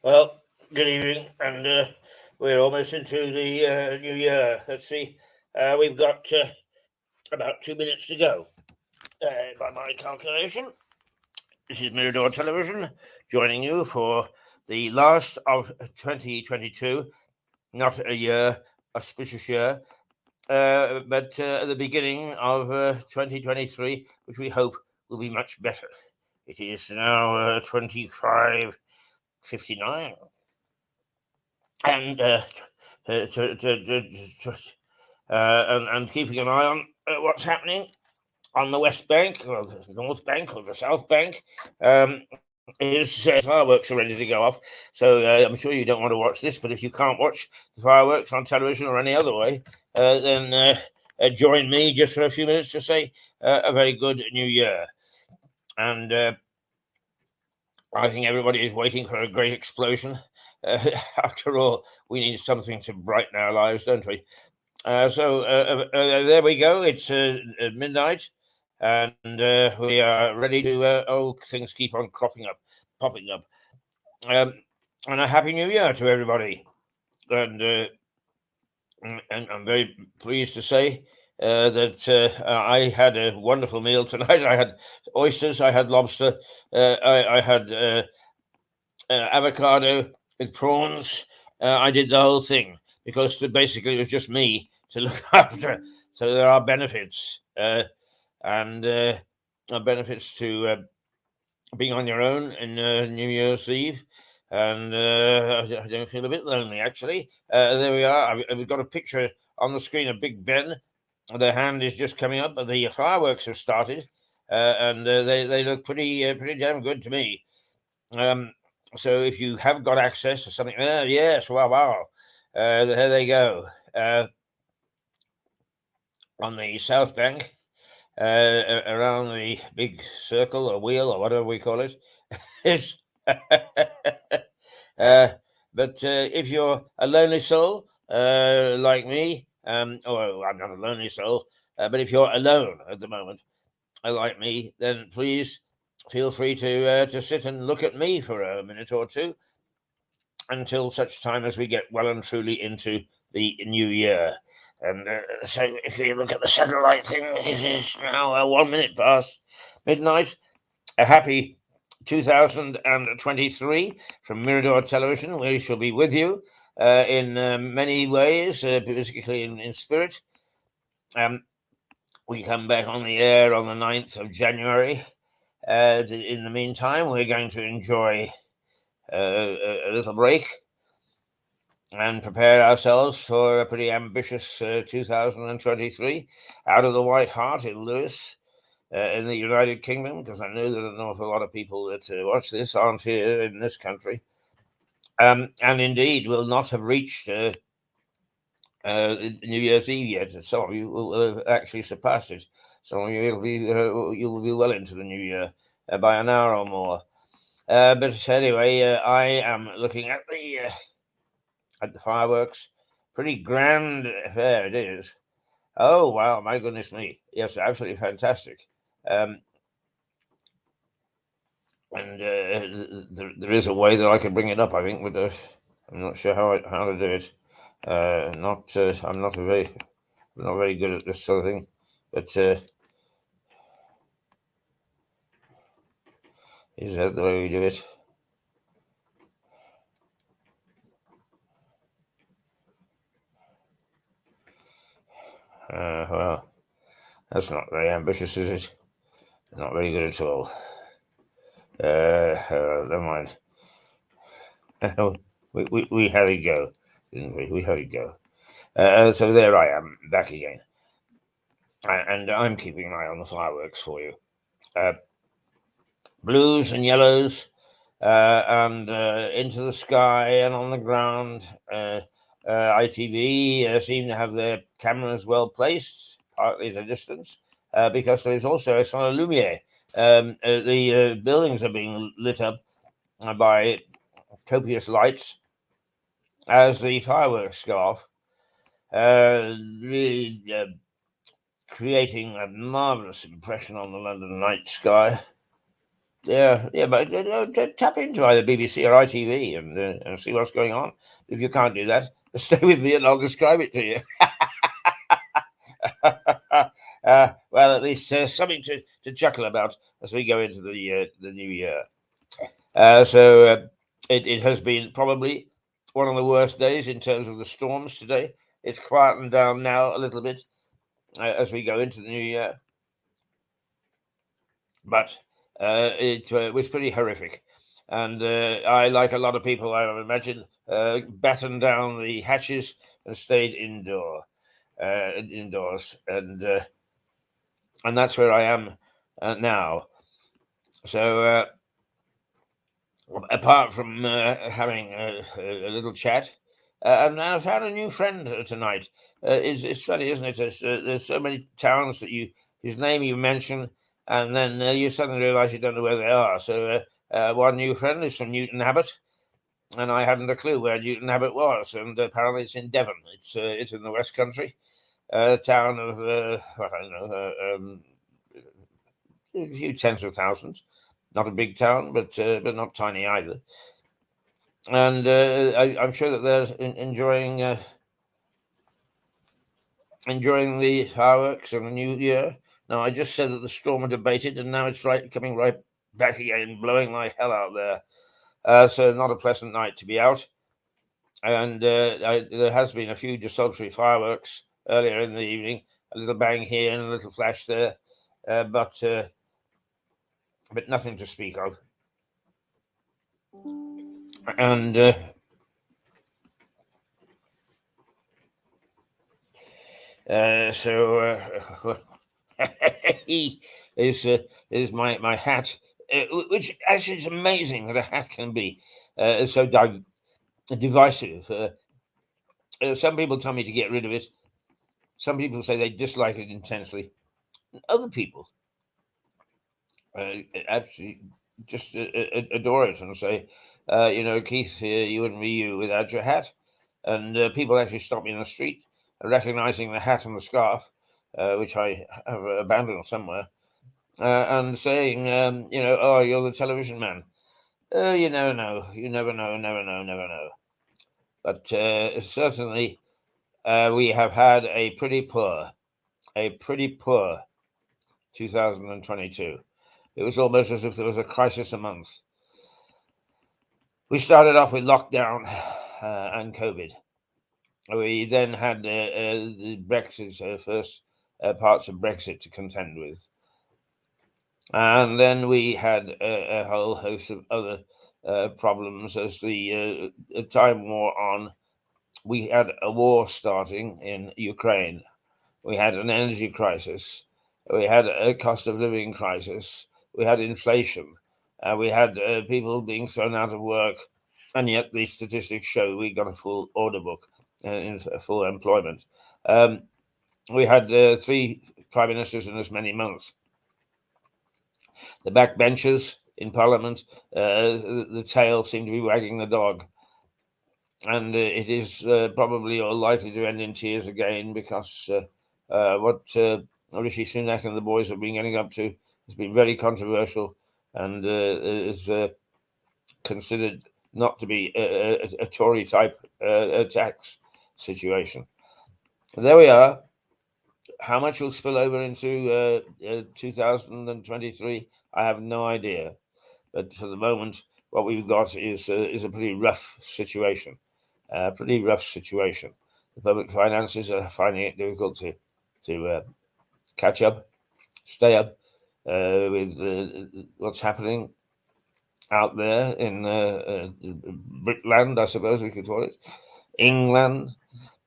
Well, good evening, and we're almost into the new year. Let's see, we've got about 2 minutes to go, by my calculation. This is Mirador Television joining you for the last of 2022, not a year, auspicious year, but the beginning of 2023, which we hope will be much better. It is now 25:59. And and keeping an eye on what's happening on the West Bank or the North Bank or the South Bank. Is fireworks are ready to go off. So I'm sure you don't want to watch this, but if you can't watch the fireworks on television or any other way, then join me just for a few minutes to say a very good New Year. And I think everybody is waiting for a great explosion. After all, we need something to brighten our lives, don't we? So there we go. It's midnight, and we are ready to. Things keep on popping up. And a happy New Year to everybody. And I'm very pleased to say that I had a wonderful meal tonight. I had oysters, I had lobster, I had avocado with prawns. I did the whole thing because basically it was just me to look after. So there are benefits, and benefits to being on your own in New Year's Eve. And I don't feel a bit lonely, actually. There we are. We've got a picture on the screen of Big Ben. The hand is just coming up, but the fireworks have started, and they look pretty damn good to me. So if you have got access to something, yes, wow, there they go. On the South Bank, around the big circle or wheel or whatever we call it, is. But if you're a lonely soul like me, or I'm not a lonely soul, but if you're alone at the moment, like me, then please feel free to sit and look at me for a minute or two until such time as we get well and truly into the new year. And so if you look at the satellite thing, it is now 1 minute past midnight. A happy 2023 from Mirador Television. We shall be with you in many ways, particularly in spirit. We come back on the air on the 9th of January. In the meantime, we're going to enjoy a little break and prepare ourselves for a pretty ambitious 2023 out of the White Hart in Lewes, in the United Kingdom, because I know that an awful lot of people that watch this aren't here in this country, and indeed will not have reached New Year's Eve yet. Some of you will have actually surpassed it. Some of you will be well into the new year by an hour or more. But anyway, I am looking at the fireworks. Pretty grand affair it is. Oh wow, my goodness me! Yes, absolutely fantastic. And there is a way that I can bring it up. I think with the, I'm not sure how to do it. I'm not very good at this sort of thing, but is that the way we do it? Well, that's not very ambitious, is it? Not very good at all. Never mind. we had it go, didn't we? We had it go. So there I am, back again. And I'm keeping an eye on the fireworks for you. Blues and yellows, and into the sky and on the ground. ITV seem to have their cameras well placed, partly at a distance, because there is also a solar lumiere. The buildings are being lit up by copious lights as the fireworks go off, really creating a marvelous impression on the London night sky. Yeah, but tap into either BBC or ITV and see what's going on. If you can't do that, stay with me and I'll describe it to you. Well, at least something to chuckle about as we go into the new year. It has been probably one of the worst days in terms of the storms today. It's quietened down now a little bit as we go into the new year, but it was pretty horrific. And I, like a lot of people, I imagine, battened down the hatches and stayed indoors, and that's where I am now. So apart from having a little chat, and I found a new friend tonight. It's funny, isn't it? There's so many towns that his name you mention, and then you suddenly realise you don't know where they are. So one new friend is from Newton Abbot, and I hadn't a clue where Newton Abbot was, and apparently it's in Devon. It's in the West Country, a town of what I don't know, a few tens of thousands. Not a big town, but not tiny either. And I'm sure that they're enjoying the fireworks and the new year. Now, I just said that the storm had abated, and now it's coming right back again, blowing like hell out there. So not a pleasant night to be out. And there has been a few desultory fireworks earlier in the evening, a little bang here and a little flash there, but nothing to speak of. And so is my hat, which actually is amazing that a hat can be so divisive. Some people tell me to get rid of it. Some people say they dislike it intensely. Other people absolutely just adore it and say, Keith, you wouldn't be you without your hat. And people actually stop me in the street, recognizing the hat and the scarf, which I have abandoned somewhere, and saying, oh, you're the television man. You never know. You never know, never know, never know. But certainly we have had a pretty poor 2022. It was almost as if there was a crisis a month. We started off with lockdown and COVID. We then had the Brexit, first parts of Brexit to contend with. And then we had a whole host of other problems as the time wore on. We had a war starting in Ukraine. We had an energy crisis. We had a cost of living crisis. We had inflation. We had people being thrown out of work. And yet the statistics show we got a full order book in full employment. We had 3 prime ministers in as many months. The backbenchers in Parliament, the tail seemed to be wagging the dog. And it is probably all likely to end in tears again because what Rishi Sunak and the boys have been getting up to has been very controversial and is considered not to be a Tory type tax situation. There we are. How much will spill over into 2023? I have no idea. But for the moment, what we've got is a pretty rough situation. The public finances are finding it difficult to catch up, stay up with what's happening out there in Britland, I suppose we could call it, England,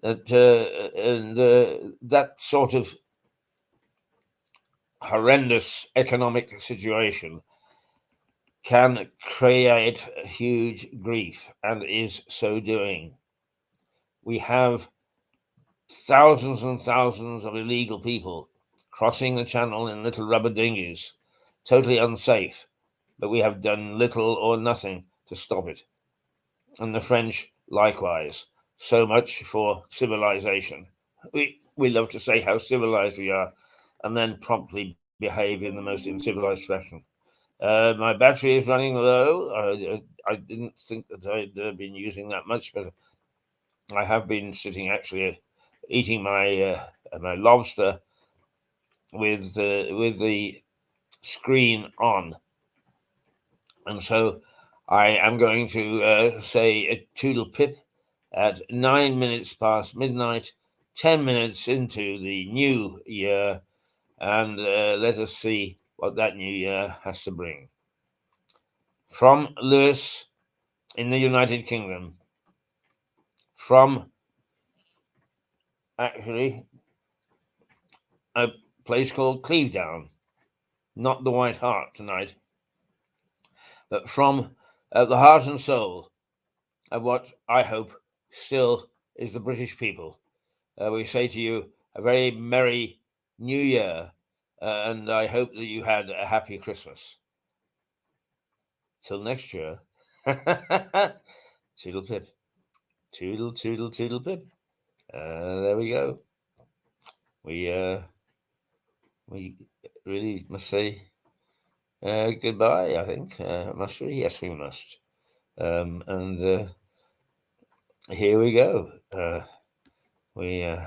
and that sort of horrendous economic situation can create huge grief and is so doing. We have thousands and thousands of illegal people crossing the channel in little rubber dinghies, totally unsafe, but we have done little or nothing to stop it. And the French likewise. So much for civilization. We love to say how civilized we are and then promptly behave in the most uncivilized fashion. My battery is running low. I didn't think that I'd been using that much, but I have been sitting actually eating my lobster with the screen on, and so I am going to say a toodle pip at 9 minutes past midnight, 10 minutes into the new year, and let us see what that new year has to bring. From Lewis in the United Kingdom, from actually a place called Clevedown, not the White Hart tonight, but from the heart and soul of what I hope still is the British people. We say to you a very merry new year, and I hope that you had a happy Christmas. Till next year, toodle pip, toodle toodle toodle pip. There we go. We really must say goodbye. I think must we? Yes, we must. And here we go. We.